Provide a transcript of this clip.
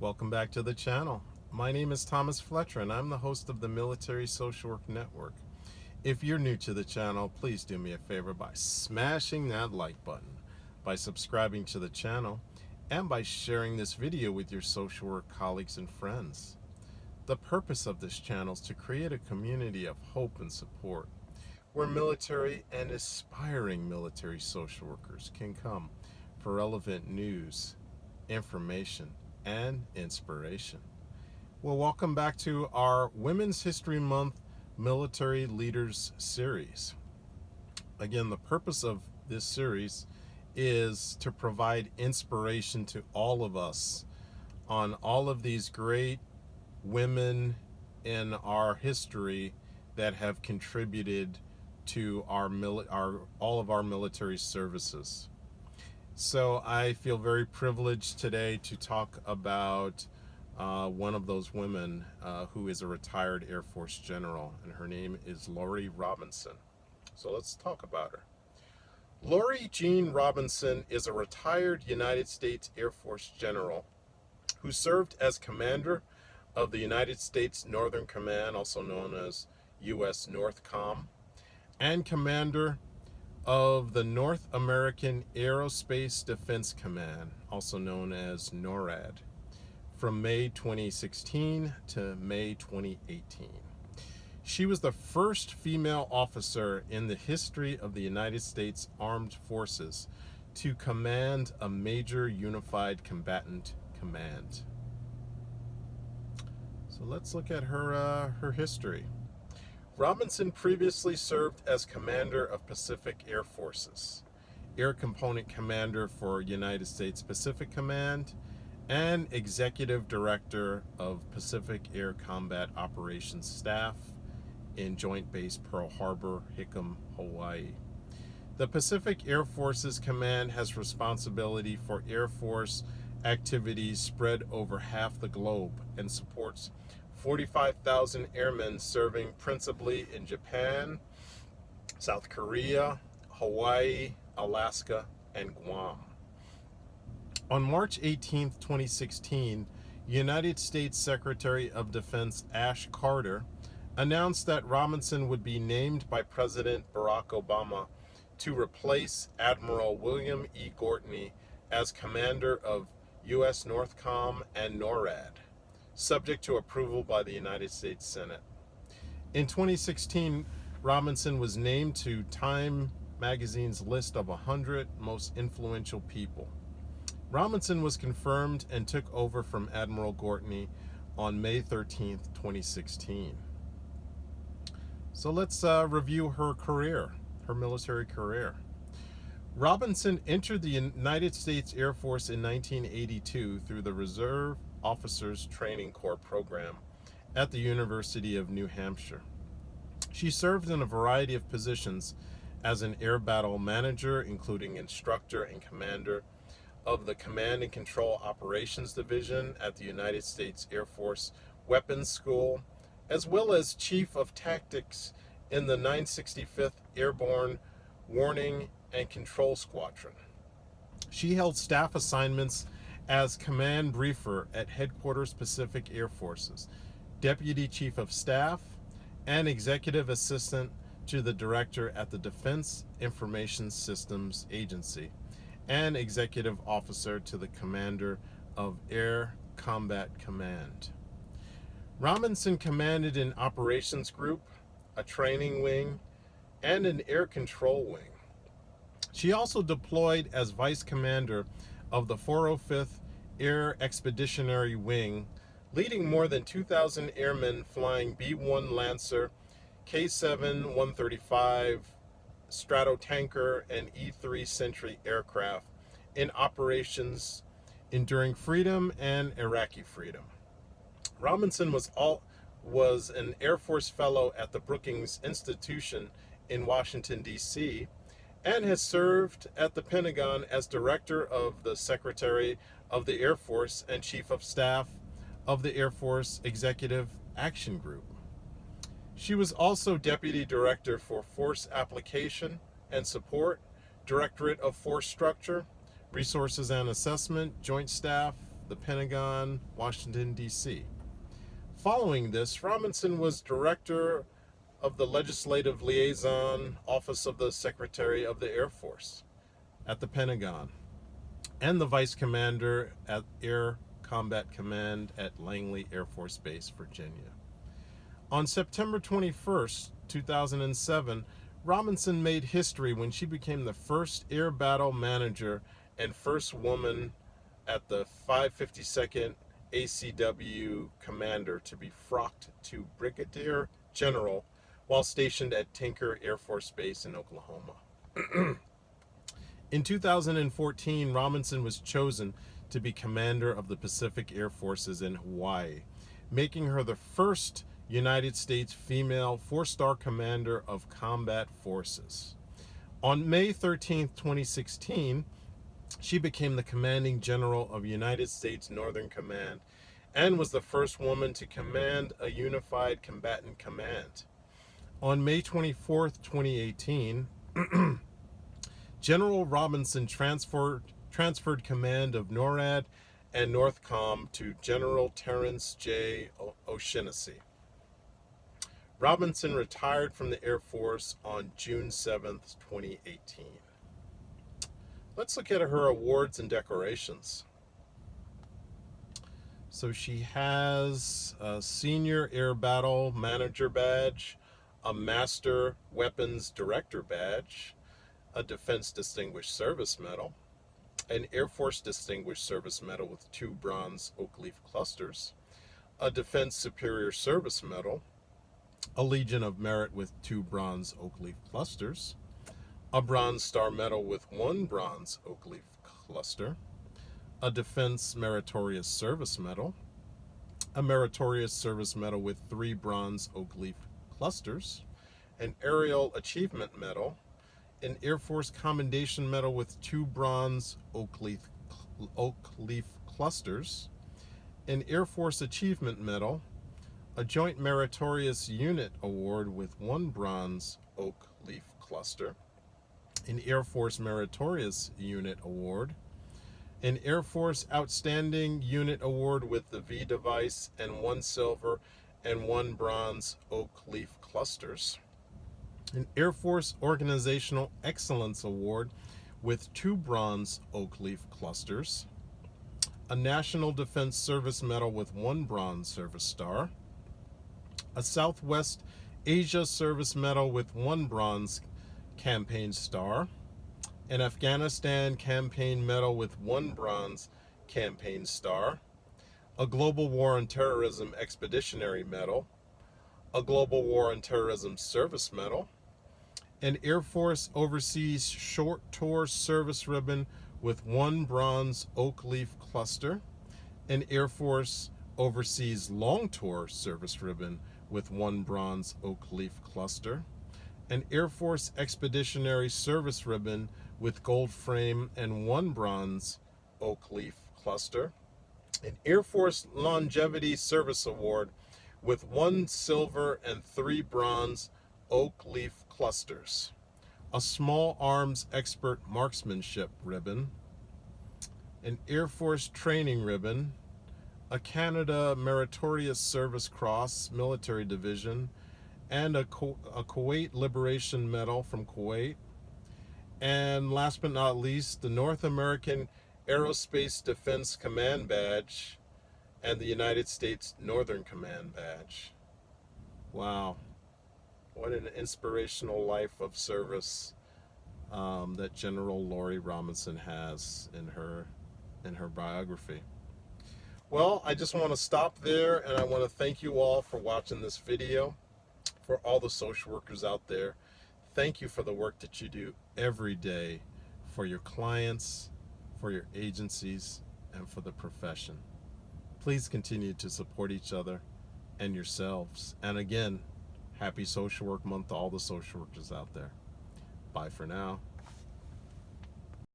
Welcome back to the channel. My name is Thomas Fletcher and I'm the host of the Military Social Work Network. If you're new to the channel, please do me a favor by smashing that like button, by subscribing to the channel, and by sharing this video with your social work colleagues and friends. The purpose of this channel is to create a community of hope and support where military and aspiring military social workers can come for relevant news, information, and inspiration. Well, welcome back to our Women's History Month Military Leaders series. Again, the purpose of this series is to provide inspiration to all of us on all of these great women in our history that have contributed to all of our military services. So I feel very privileged today to talk about one of those women who is a retired Air Force general, and her name is Lori Robinson. So let's talk about her. Lori Jean Robinson is a retired United States Air Force general who served as commander of the United States Northern Command, also known as USNORTHCOM, and commander of the North American Aerospace Defense Command, also known as NORAD, from May 2016 to May 2018. She was the first female officer in the history of the United States Armed Forces to command a major Unified Combatant Command. So let's look at her history. Robinson previously served as commander of Pacific Air Forces, Air Component Commander for United States Pacific Command, and Executive Director of Pacific Air Combat Operations Staff in Joint Base Pearl Harbor, Hickam, Hawaii. The Pacific Air Forces Command has responsibility for Air Force activities spread over half the globe and supports 45,000 airmen serving principally in Japan, South Korea, Hawaii, Alaska, and Guam. On March 18, 2016, United States Secretary of Defense Ash Carter announced that Robinson would be named by President Barack Obama to replace Admiral William E. Gortney as commander of USNORTHCOM and NORAD, subject to approval by the United States Senate. In 2016, Robinson was named to Time magazine's list of 100 most influential people. Robinson was confirmed and took over from Admiral Gortney on May 13, 2016. So let's review her career, her military career. Robinson entered the United States Air Force in 1982 through the Reserve Officers Training Corps program at the University of New Hampshire. She served in a variety of positions as an air battle manager, including instructor and commander of the Command and Control Operations Division at the United States Air Force Weapons School, as well as Chief of Tactics in the 965th Airborne Warning and Control Squadron. She held staff assignments as Command Briefer at Headquarters Pacific Air Forces, Deputy Chief of Staff, and Executive Assistant to the Director at the Defense Information Systems Agency, and Executive Officer to the Commander of Air Combat Command. Robinson commanded an operations group, a training wing, and an air control wing. She also deployed as Vice Commander of the 405th Air Expeditionary Wing, leading more than 2,000 airmen flying B-1 Lancer, K-7 135 Stratotanker, and E-3 Sentry aircraft in operations enduring freedom and Iraqi freedom. Robinson was an Air Force Fellow at the Brookings Institution in Washington, D.C., and has served at the Pentagon as Director of the Secretary of the Air Force and Chief of Staff of the Air Force Executive Action Group. She was also Deputy Director for Force Application and Support, Directorate of Force Structure, Resources and Assessment, Joint Staff the Pentagon, Washington, D.C. Following this, Robinson was director of the Legislative Liaison Office of the Secretary of the Air Force at the Pentagon and the Vice Commander at Air Combat Command at Langley Air Force Base, Virginia. On September 21st, 2007, Robinson made history when she became the first air battle manager and first woman at the 552nd ACW commander to be frocked to Brigadier General while stationed at Tinker Air Force Base in Oklahoma. In 2014, Robinson was chosen to be commander of the Pacific Air Forces in Hawaii, making her the first United States female four-star commander of combat forces. On May 13, 2016, she became the commanding general of United States Northern Command and was the first woman to command a Unified Combatant Command. On May 24, 2018, General Robinson transferred command of NORAD and NORTHCOM to General Terrence J. O'Shaughnessy. Robinson retired from the Air Force on June 7, 2018. Let's look at her awards and decorations. So she has a Senior Air Battle Manager Badge, a Master Weapons Director Badge, a Defense Distinguished Service Medal, an Air Force Distinguished Service Medal with 2 bronze oak leaf clusters, a Defense Superior Service Medal, a Legion of Merit with 2 bronze oak leaf clusters, a Bronze Star Medal with 1 bronze oak leaf cluster, a Defense Meritorious Service Medal, a Meritorious Service Medal with 3 bronze oak leaf clusters, an Aerial Achievement Medal, an Air Force Commendation Medal with 2 bronze oak leaf clusters, an Air Force Achievement Medal, a Joint Meritorious Unit Award with 1 bronze oak leaf cluster, an Air Force Meritorious Unit Award, an Air Force Outstanding Unit Award with the V device and 1 silver and 1 bronze oak leaf clusters, an Air Force Organizational Excellence Award with 2 bronze oak leaf clusters, a National Defense Service Medal with 1 bronze service star, a Southwest Asia Service Medal with 1 bronze campaign star, an Afghanistan Campaign Medal with 1 bronze campaign star, a Global War on Terrorism Expeditionary Medal, a Global War on Terrorism Service Medal, an Air Force Overseas Short Tour Service Ribbon with 1 bronze oak leaf cluster, an Air Force Overseas Long Tour Service Ribbon with 1 bronze oak leaf cluster, an Air Force Expeditionary Service Ribbon with gold frame and 1 bronze oak leaf cluster, an Air Force Longevity Service Award with 1 silver and 3 bronze oak leaf clusters, a Small Arms Expert Marksmanship Ribbon, an Air Force Training Ribbon, a Canada Meritorious Service Cross Military Division, and a Kuwait Liberation Medal from Kuwait, and last but not least, the North American Aerospace Defense Command Badge and the United States Northern Command Badge. Wow, what an inspirational life of service that General Lori Robinson has in her biography. Well, I just want to stop there, and I want to thank you all for watching this video. For all the social workers out there, thank you for the work that you do every day for your clients, for your agencies, and for the profession. Please continue to support each other and yourselves. And again, happy Social Work Month to all the social workers out there. Bye for now.